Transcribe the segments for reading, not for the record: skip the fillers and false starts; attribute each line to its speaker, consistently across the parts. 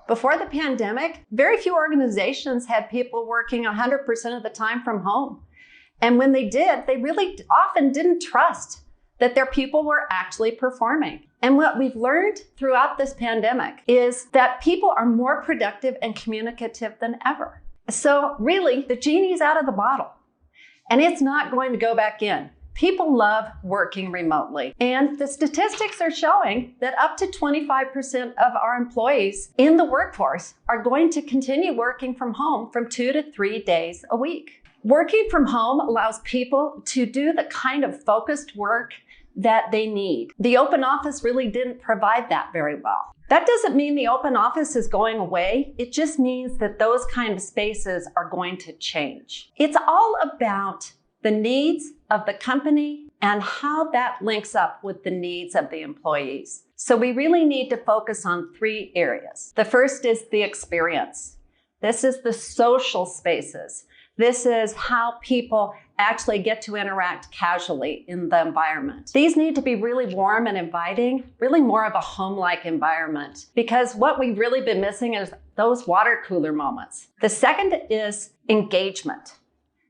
Speaker 1: Before the pandemic, very few organizations had people working 100% of the time from home. And when they did, they really often didn't trust that their people were actually performing. And what we've learned throughout this pandemic is that people are more productive and communicative than ever. So really, the genie's out of the bottle, and it's not going to go back in. People love working remotely. And the statistics are showing that up to 25% of our employees in the workforce are going to continue working from home from 2 to 3 days a week. Working from home allows people to do the kind of focused work that they need. The open office really didn't provide that very well. That doesn't mean the open office is going away. It just means that those kind of spaces are going to change. It's all about the needs of the company and how that links up with the needs of the employees. So we really need to focus on 3 areas. The first is the experience. This is the social spaces. This is how people actually get to interact casually in the environment. These need to be really warm and inviting, really more of a home-like environment, because what we've really been missing is those water cooler moments. The second is engagement.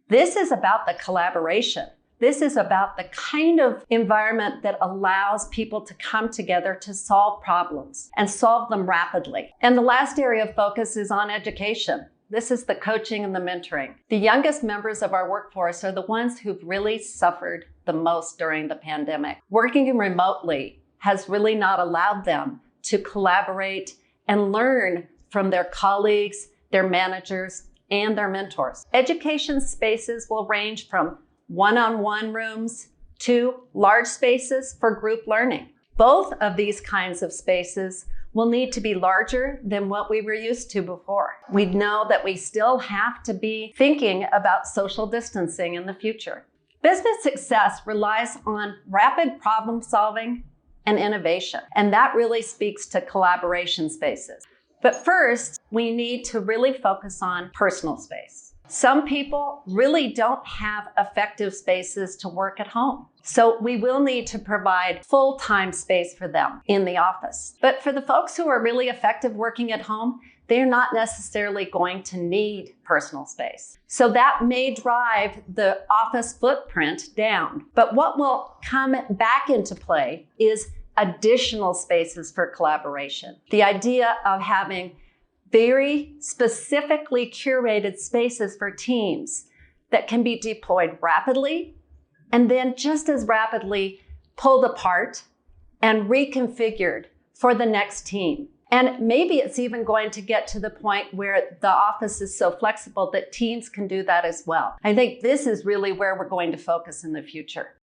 Speaker 1: This is about the collaboration. This is about the kind of environment that allows people to come together to solve problems and solve them rapidly. And the last area of focus is on education. This is the coaching and the mentoring. The youngest members of our workforce are the ones who've really suffered the most during the pandemic. Working remotely has really not allowed them to collaborate and learn from their colleagues, their managers, and their mentors. Education spaces will range from one-on-one rooms to large spaces for group learning. Both of these kinds of spaces will need to be larger than what we were used to before. We know that we still have to be thinking about social distancing in the future. Business success relies on rapid problem solving and innovation, and that really speaks to collaboration spaces. But first, we need to really focus on personal space. Some people really don't have effective spaces to work at home. So we will need to provide full-time space for them in the office. But for the folks who are really effective working at home, they're not necessarily going to need personal space. So that may drive the office footprint down. But what will come back into play is additional spaces for collaboration. The idea of having very specifically curated spaces for teams that can be deployed rapidly and then just as rapidly pulled apart and reconfigured for the next team. And maybe it's even going to get to the point where the office is so flexible that teams can do that as well. I think this is really where we're going to focus in the future.